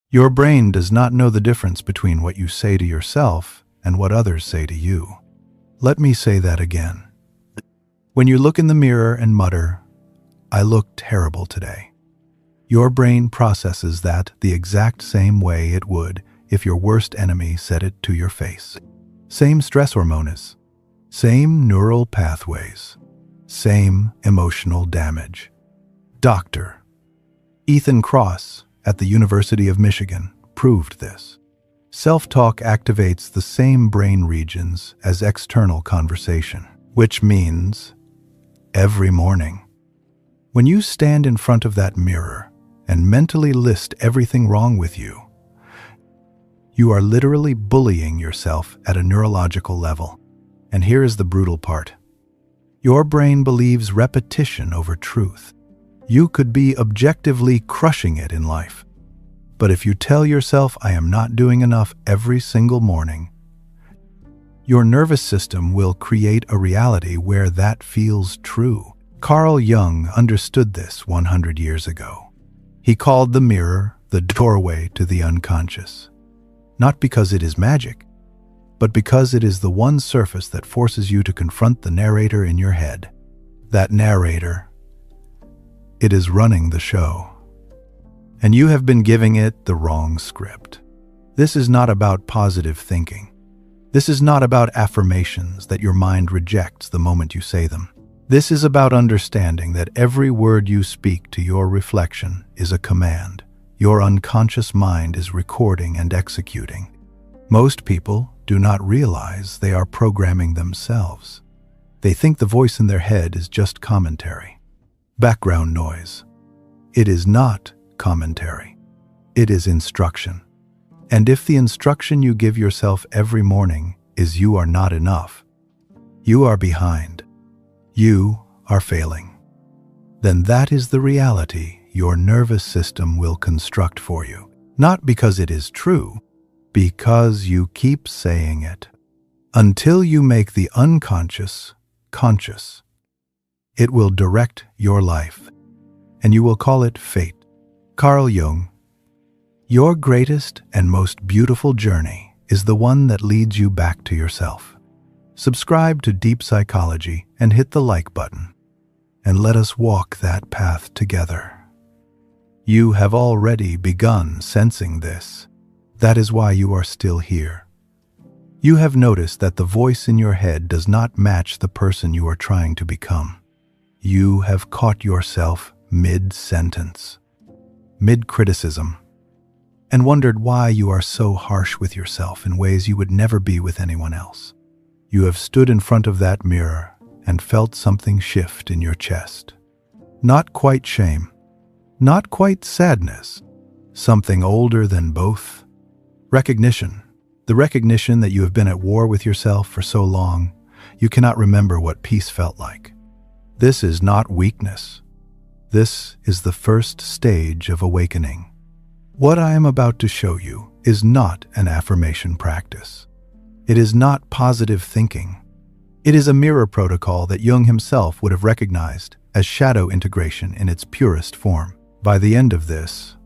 Your brain does not know the difference between what you say to yourself and what others say to you. Let me say that again. When you look in the mirror and mutter, "I look terrible today," your brain processes that the exact same way it would if your worst enemy said it to your face. Same stress hormones, same neural pathways, same emotional damage. Dr. Ethan Kross at the University of Michigan proved this. Self-talk activates the same brain regions as external conversation, which means every morning, when you stand in front of that mirror and mentally list everything wrong with you, you are literally bullying yourself at a neurological level. And here is the brutal part. Your brain believes repetition over truth. You could be objectively crushing it in life. But if you tell yourself, "I am not doing enough" every single morning, your nervous system will create a reality where that feels true. Carl Jung understood this 100 years ago. He called the mirror the doorway to the unconscious. Not because it is magic, but because it is the one surface that forces you to confront the narrator in your head. That narrator, it is running the show. And you have been giving it the wrong script. This is not about positive thinking. This is not about affirmations that your mind rejects the moment you say them. This is about understanding that every word you speak to your reflection is a command. Your unconscious mind is recording and executing. Most people do not realize they are programming themselves. They think the voice in their head is just commentary, background noise. It is not commentary. It is instruction. And if the instruction you give yourself every morning is "you are not enough," "you are behind," "you are failing," then that is the reality your nervous system will construct for you. Not because it is true, because you keep saying it. Until you make the unconscious conscious, it will direct your life, and you will call it fate. Carl Jung: your greatest and most beautiful journey is the one that leads you back to yourself. Subscribe to Deep Psychology and hit the like button, and let us walk that path together. You have already begun sensing this. That is why you are still here. You have noticed that the voice in your head does not match the person you are trying to become. You have caught yourself mid-sentence, mid-criticism, and wondered why you are so harsh with yourself in ways you would never be with anyone else. You have stood in front of that mirror and felt something shift in your chest. Not quite shame, not quite sadness, something older than both. Recognition. The recognition that you have been at war with yourself for so long, you cannot remember what peace felt like. This is not weakness. This is the first stage of awakening. What I am about to show you is not an affirmation practice. It is not positive thinking. It is a mirror protocol that Jung himself would have recognized as shadow integration in its purest form. By the end of this,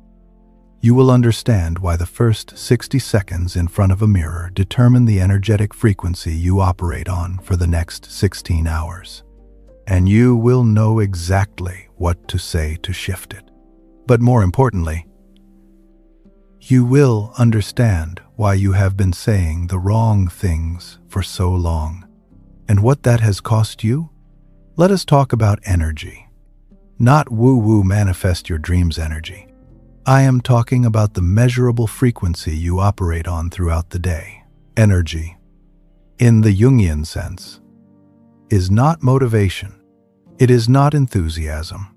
you will understand why the first 60 seconds in front of a mirror determine the energetic frequency you operate on for the next 16 hours. And you will know exactly what to say to shift it. But more importantly, you will understand why you have been saying the wrong things for so long, and what that has cost you. Let us talk about energy. Not woo-woo manifest your dreams energy. I am talking about the measurable frequency you operate on throughout the day. Energy, in the Jungian sense, is not motivation. It is not enthusiasm.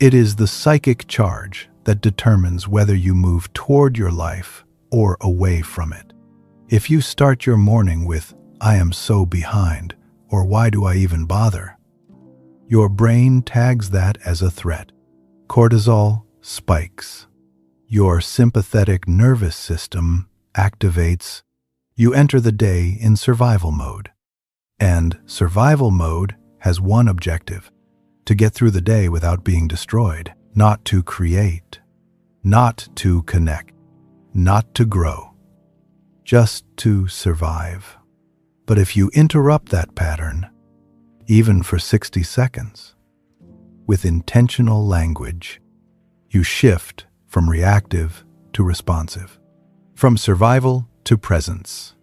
It is the psychic charge that determines whether you move toward your life or away from it. If you start your morning with "I am so behind," or "why do I even bother?" your brain tags that as a threat. Cortisol spikes. Your sympathetic nervous system activates. You enter the day in survival mode. And survival mode has one objective: to get through the day without being destroyed, not to create, not to connect. not to grow, just to survive. But if you interrupt that pattern, even for 60 seconds, with intentional language, you shift from reactive to responsive, from survival to presence.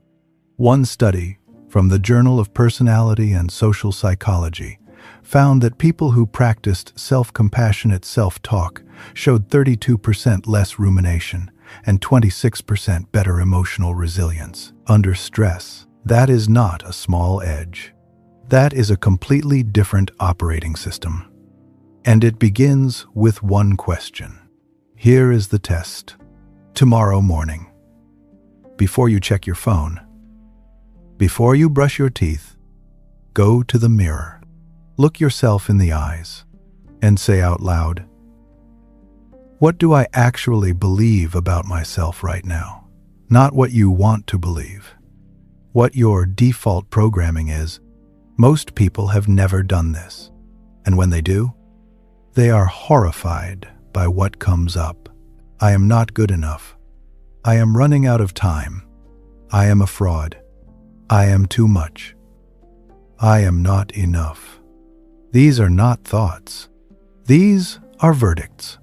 One study from the Journal of Personality and Social Psychology found that people who practiced self-compassionate self-talk showed 32% less rumination and 26% better emotional resilience under stress. That is not a small edge. That is a completely different operating system. And it begins with one question. Here is the test. Tomorrow morning, before you check your phone, before you brush your teeth, go to the mirror, look yourself in the eyes, and say out loud, what do I actually believe about myself right now? Not what you want to believe. What your default programming is. Most people have never done this. And when they do, they are horrified by what comes up. I am not good enough. I am running out of time. I am a fraud. I am too much. I am not enough. These are not thoughts. These are verdicts.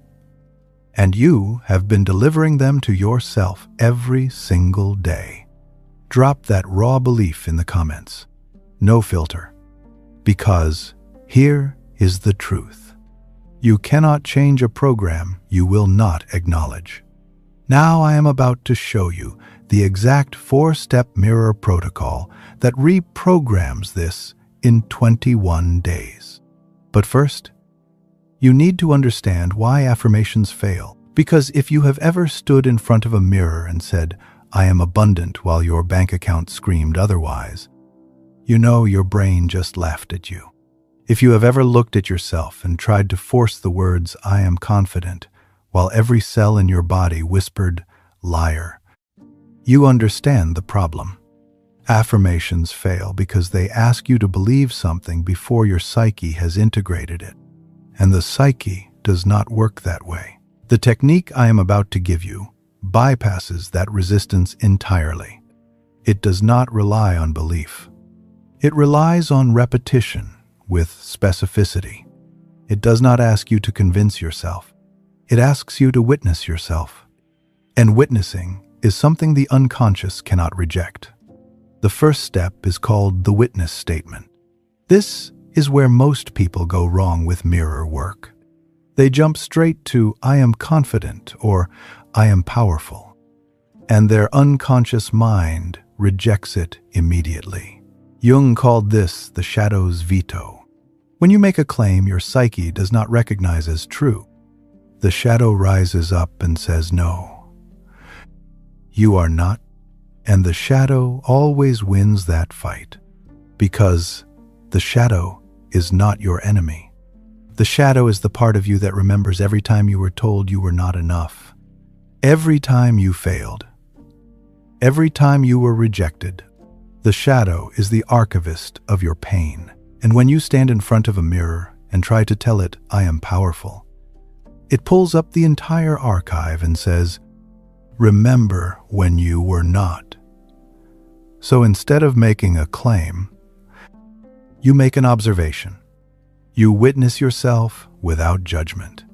And you have been delivering them to yourself every single day. Drop that raw belief in the comments. No filter. Because here is the truth. You cannot change a program you will not acknowledge. Now I am about to show you the exact 4-step mirror protocol that reprograms this in 21 days. But first, you need to understand why affirmations fail. Because if you have ever stood in front of a mirror and said, I am abundant, while your bank account screamed otherwise, you know your brain just laughed at you. If you have ever looked at yourself and tried to force the words, I am confident, while every cell in your body whispered, liar, you understand the problem. Affirmations fail because they ask you to believe something before your psyche has integrated it. And the psyche does not work that way. The technique I am about to give you bypasses that resistance entirely. It does not rely on belief. It relies on repetition with specificity. It does not ask you to convince yourself. It asks you to witness yourself. And witnessing is something the unconscious cannot reject. The first step is called the witness statement. This is where most people go wrong with mirror work. They jump straight to, I am confident, or I am powerful. And their unconscious mind rejects it immediately. Jung called this the shadow's veto. When you make a claim your psyche does not recognize as true, the shadow rises up and says, no, you are not. And the shadow always wins that fight, because the shadow is not your enemy. The shadow is the part of you that remembers every time you were told you were not enough, every time you failed, every time you were rejected. The shadow is the archivist of your pain. And when you stand in front of a mirror and try to tell it, I am powerful, it pulls up the entire archive and says, remember when you were not. So instead of making a claim, you make an observation. You witness yourself without judgment.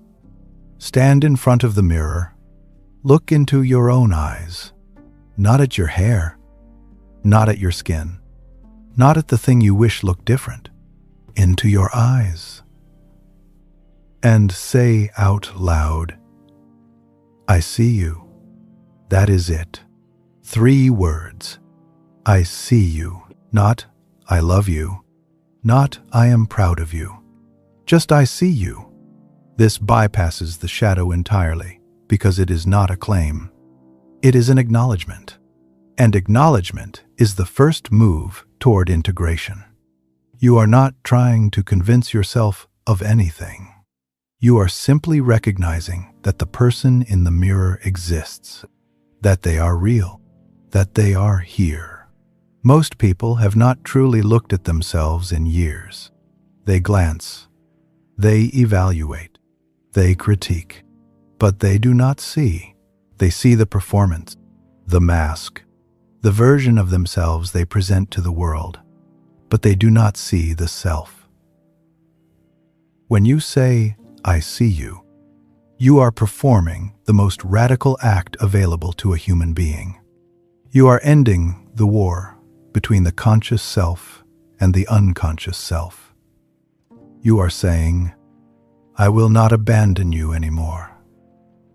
Stand in front of the mirror. Look into your own eyes, not at your hair, not at your skin, not at the thing you wish looked different, into your eyes. And say out loud, I see you. That is it. 3 words. I see you. Not, I love you. Not, I am proud of you. Just, I see you. This bypasses the shadow entirely, because it is not a claim. It is an acknowledgement. And acknowledgement is the first move toward integration. You are not trying to convince yourself of anything. You are simply recognizing that the person in the mirror exists, that they are real, that they are here. Most people have not truly looked at themselves in years. They glance, they evaluate, they critique, but they do not see. They see the performance, the mask, the version of themselves they present to the world, but they do not see the self. When you say, "I see you," you are performing the most radical act available to a human being. You are ending the war between the conscious self and the unconscious self. You are saying, "I will not abandon you anymore."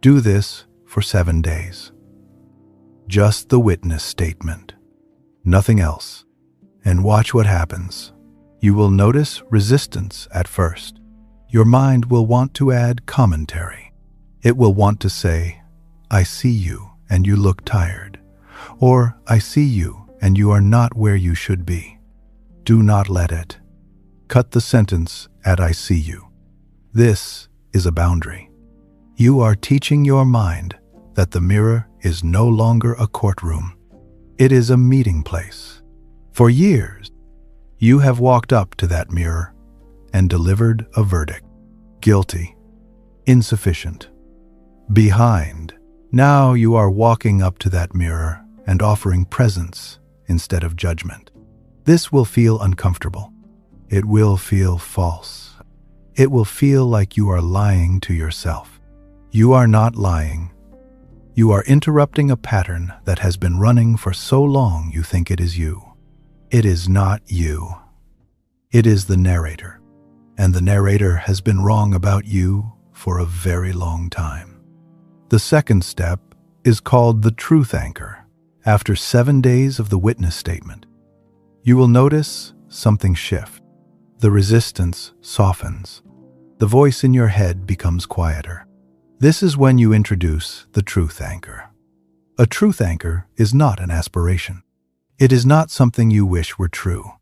Do this for 7 days. Just the witness statement, nothing else, and watch what happens. You will notice resistance at first. Your mind will want to add commentary. It will want to say, "I see you and you look tired," or "I see you and you are not where you should be." Do not let it. Cut the sentence at "I see you." This is a boundary. You are teaching your mind that the mirror is no longer a courtroom. It is a meeting place. For years, you have walked up to that mirror and delivered a verdict. Guilty, insufficient, behind. Now you are walking up to that mirror and offering presence instead of judgment. This will feel uncomfortable. It will feel false. It will feel like you are lying to yourself. You are not lying. You are interrupting a pattern that has been running for so long you think it is you. It is not you. It is the narrator. And the narrator has been wrong about you for a very long time. The second step is called the truth anchor. After 7 days of the witness statement, you will notice something shift. The resistance softens. The voice in your head becomes quieter. This is when you introduce the truth anchor. A truth anchor is not an aspiration. It is not something you wish were true.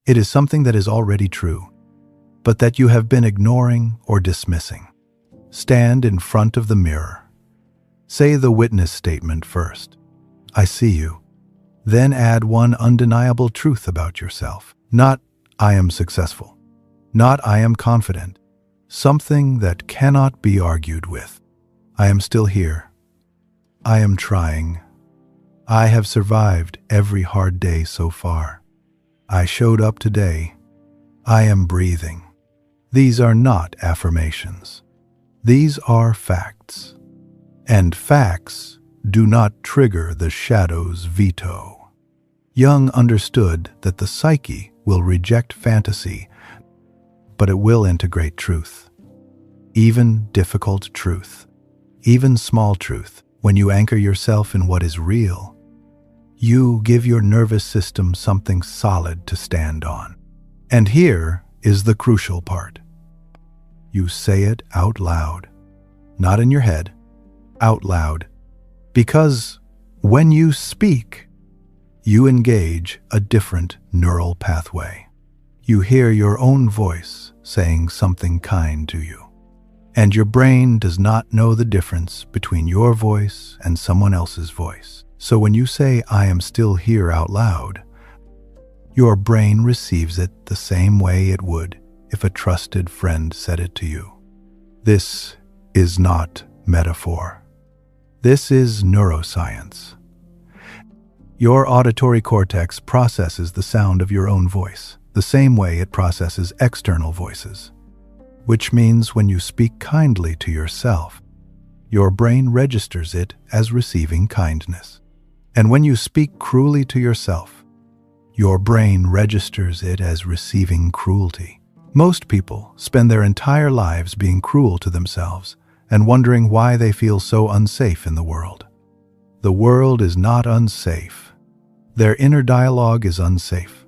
It is something that is already true, but that you have been ignoring or dismissing. Stand in front of the mirror. Say the witness statement first. "I see you." Then add one undeniable truth about yourself. Not, "I am successful." Not, "I am confident." Something that cannot be argued with. "I am still here. I am trying. I have survived every hard day so far. I showed up today. I am breathing." These are not affirmations. These are facts. And facts do not trigger the shadow's veto. Jung understood that the psyche will reject fantasy, but it will integrate truth. Even difficult truth. Even small truth. When you anchor yourself in what is real, you give your nervous system something solid to stand on. And here is the crucial part. You say it out loud. Not in your head. Out loud. Because when you speak, you engage a different neural pathway. You hear your own voice saying something kind to you. And your brain does not know the difference between your voice and someone else's voice. So when you say, "I am still here" out loud, your brain receives it the same way it would if a trusted friend said it to you. This is not metaphor. This is neuroscience. Your auditory cortex processes the sound of your own voice the same way it processes external voices, which means when you speak kindly to yourself, your brain registers it as receiving kindness. And when you speak cruelly to yourself, your brain registers it as receiving cruelty. Most people spend their entire lives being cruel to themselves and wondering why they feel so unsafe in the world. The world is not unsafe. Their inner dialogue is unsafe.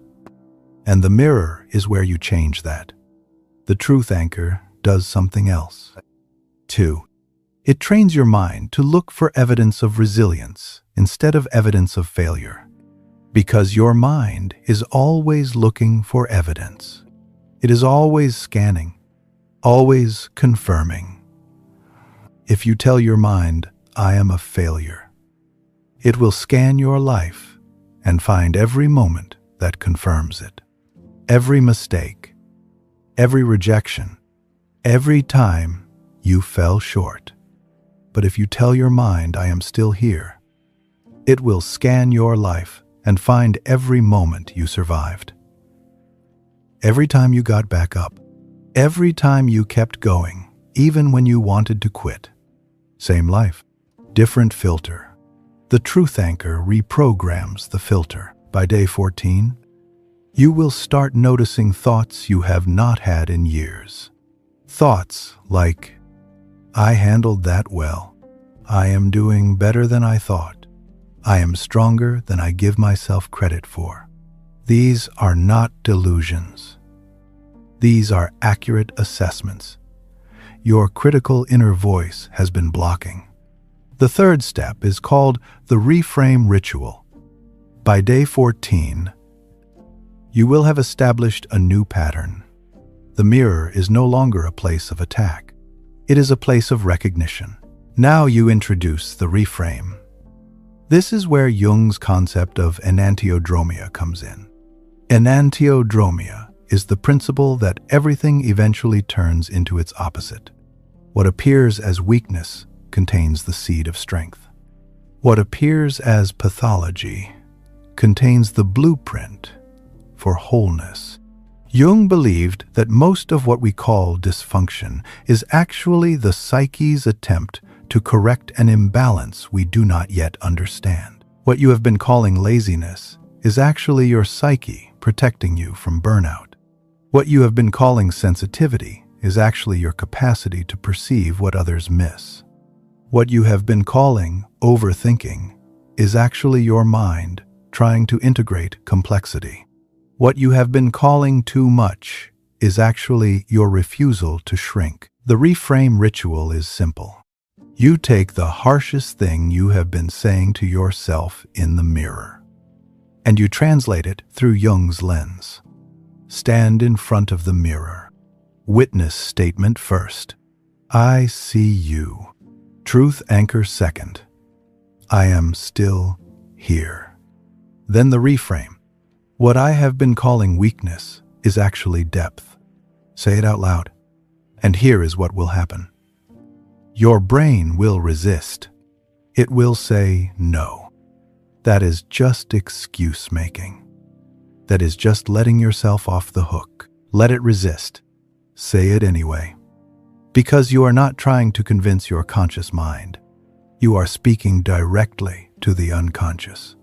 And the mirror is where you change that. The truth anchor does something else. 2. It trains your mind to look for evidence of resilience instead of evidence of failure. Because your mind is always looking for evidence. It is always scanning, always confirming. If you tell your mind, "I am a failure," it will scan your life and find every moment that confirms it. Every mistake, every rejection, every time you fell short. But if you tell your mind, I am still here, it will scan your life and find every moment you survived. Every time you got back up. Every time you kept going, even when you wanted to quit. Same life, different filter. The truth anchor reprograms the filter. By day 14, you will start noticing thoughts you have not had in years. Thoughts like, I handled that well. I am doing better than I thought. I am stronger than I give myself credit for. These are not delusions. These are accurate assessments. Your critical inner voice has been blocking. The third step is called the reframe ritual. By day 14, you will have established a new pattern. The mirror is no longer a place of attack. It is a place of recognition. Now you introduce the reframe. This is where Jung's concept of enantiodromia comes in. Enantiodromia is the principle that everything eventually turns into its opposite. What appears as weakness contains the seed of strength. What appears as pathology contains the blueprint for wholeness. Jung believed that most of what we call dysfunction is actually the psyche's attempt to correct an imbalance we do not yet understand. What you have been calling laziness is actually your psyche protecting you from burnout. What you have been calling sensitivity is actually your capacity to perceive what others miss. What you have been calling overthinking is actually your mind trying to integrate complexity. What you have been calling too much is actually your refusal to shrink. The reframe ritual is simple. You take the harshest thing you have been saying to yourself in the mirror, and you translate it through Jung's lens. Stand in front of the mirror. Witness statement first. I see you. Truth anchor second. I am still here. Then the reframe. What I have been calling weakness is actually depth. Say it out loud. And here is what will happen. Your brain will resist. It will say no. That is just excuse making. That is just letting yourself off the hook. Let it resist. Say it anyway. Because you are not trying to convince your conscious mind. You are speaking directly to the unconscious.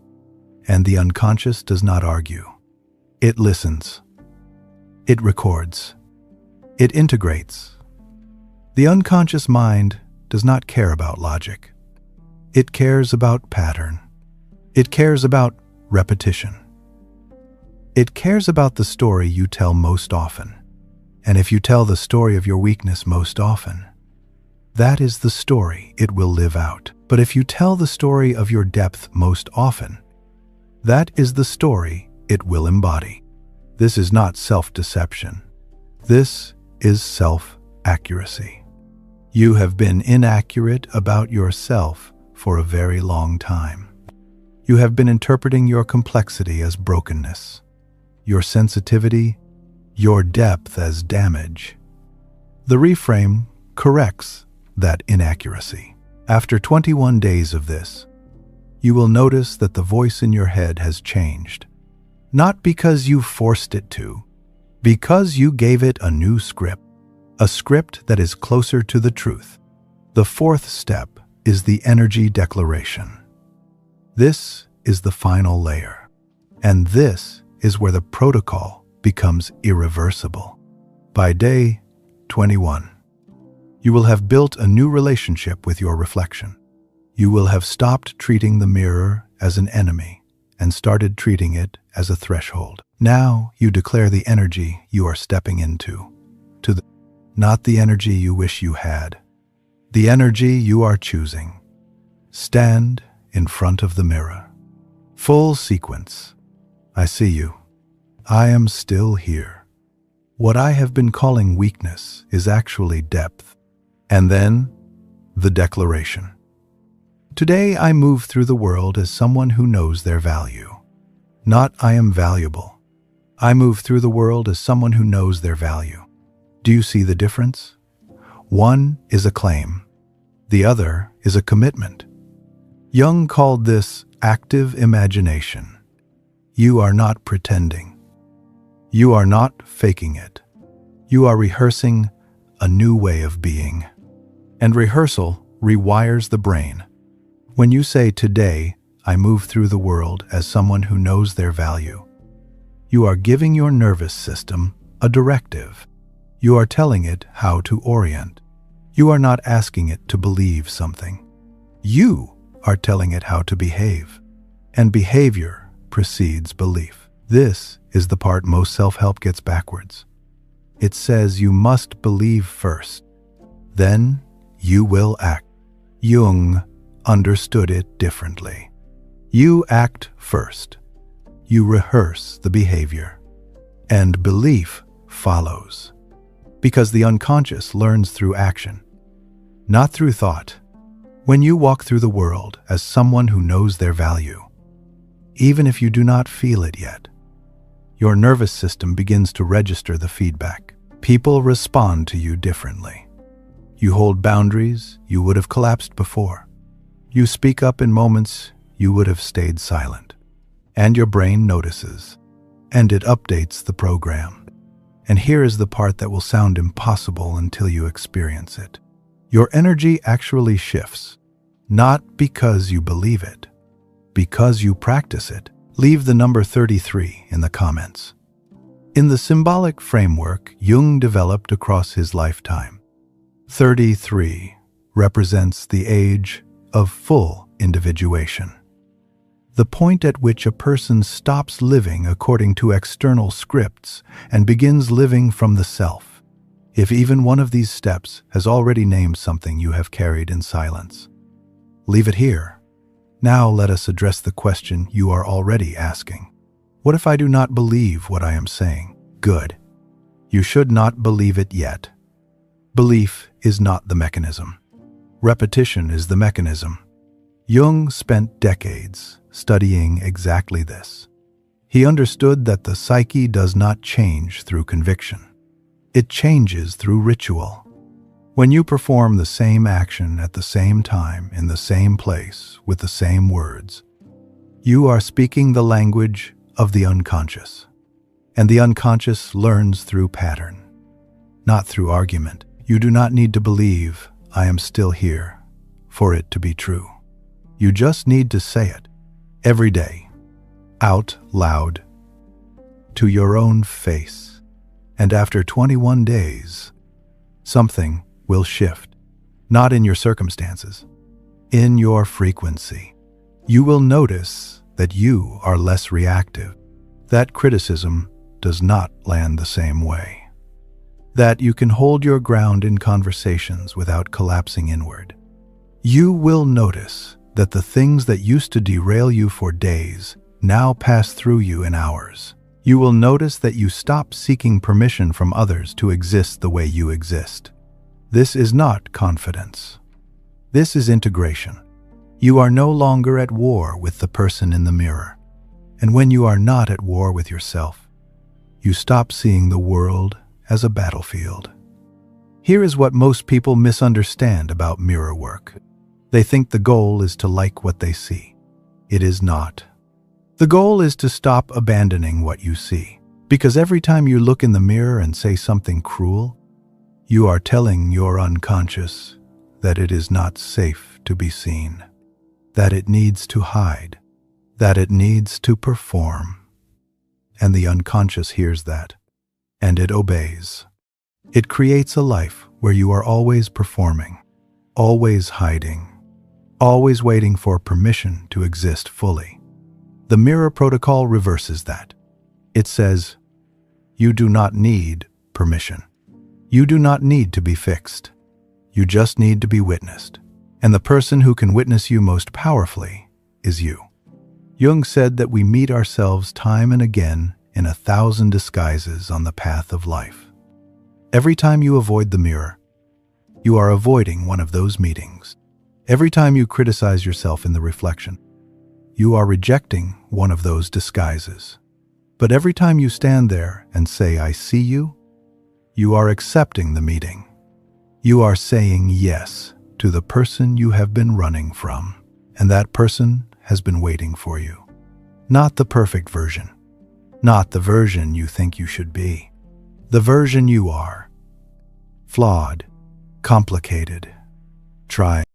And the unconscious does not argue. It listens. It records. It integrates. The unconscious mind does not care about logic. It cares about pattern. It cares about repetition. It cares about the story you tell most often. And if you tell the story of your weakness most often, that is the story it will live out. But if you tell the story of your depth most often, that is the story it will embody. This is not self-deception. This is self-accuracy. You have been inaccurate about yourself for a very long time. You have been interpreting your complexity as brokenness, your sensitivity, your depth as damage. The reframe corrects that inaccuracy. After 21 days of this, you will notice that the voice in your head has changed. Not because you forced it to, because you gave it a new script, a script that is closer to the truth. The fourth step is the energy declaration. This is the final layer, and this is where the protocol becomes irreversible. By day 21, you will have built a new relationship with your reflection. You will have stopped treating the mirror as an enemy and started treating it as a threshold. Now you declare the energy you are stepping into, not the energy you wish you had, the energy you are choosing. Stand in front of the mirror. Full sequence. I see you. I am still here. What I have been calling weakness is actually depth. And then, the declaration. Today I move through the world as someone who knows their value. Not I am valuable. I move through the world as someone who knows their value. Do you see the difference? One is a claim. The other is a commitment. Jung called this active imagination. You are not pretending. You are not faking it. You are rehearsing a new way of being. And rehearsal rewires the brain. When you say, "Today, I move through the world as someone who knows their value," you are giving your nervous system a directive. You are telling it how to orient. You are not asking it to believe something. You are telling it how to behave. And behavior precedes belief. This is the part most self-help gets backwards. It says you must believe first. Then you will act. Jung understood it differently. You act first. You rehearse the behavior. And belief follows. Because the unconscious learns through action, not through thought. When you walk through the world as someone who knows their value, even if you do not feel it yet, your nervous system begins to register the feedback. People respond to you differently. You hold boundaries you would have collapsed before. You speak up in moments you would have stayed silent. And your brain notices, and it updates the program. And here is the part that will sound impossible until you experience it. Your energy actually shifts, not because you believe it, because you practice it. Leave the number 33 in the comments. In the symbolic framework Jung developed across his lifetime, 33 represents the age of full individuation. The point at which a person stops living according to external scripts and begins living from the self. If even one of these steps has already named something you have carried in silence, leave it here. Now let us address the question you are already asking. What if I do not believe what I am saying? Good. You should not believe it yet. Belief is not the mechanism. Repetition is the mechanism. Jung spent decades studying exactly this. He understood that the psyche does not change through conviction. It changes through ritual. When you perform the same action at the same time, in the same place, with the same words, you are speaking the language of the unconscious. And the unconscious learns through pattern, not through argument. You do not need to believe, "I am still here," for it to be true. You just need to say it every day, out loud, to your own face. And after 21 days, something will shift, not in your circumstances, in your frequency. You will notice that you are less reactive, that criticism does not land the same way, that you can hold your ground in conversations without collapsing inward. You will notice that the things that used to derail you for days now pass through you in hours. You will notice that you stop seeking permission from others to exist the way you exist. This is not confidence. This is integration. You are no longer at war with the person in the mirror. And when you are not at war with yourself, you stop seeing the world as a battlefield. Here is what most people misunderstand about mirror work. They think the goal is to like what they see. It is not. The goal is to stop abandoning what you see. Because every time you look in the mirror and say something cruel, you are telling your unconscious that it is not safe to be seen, that it needs to hide, that it needs to perform. And the unconscious hears that, and it obeys. It creates a life where you are always performing, always hiding, always waiting for permission to exist fully. The mirror protocol reverses that. It says, you do not need permission. You do not need to be fixed. You just need to be witnessed. And the person who can witness you most powerfully is you. Jung said that we meet ourselves time and again in 1,000 disguises on the path of life. Every time you avoid the mirror, you are avoiding one of those meetings. Every time you criticize yourself in the reflection, you are rejecting one of those disguises. But every time you stand there and say, I see you, you are accepting the meeting. You are saying yes to the person you have been running from, and that person has been waiting for you. Not the perfect version, not the version you think you should be, the version you are. Flawed, complicated, trying.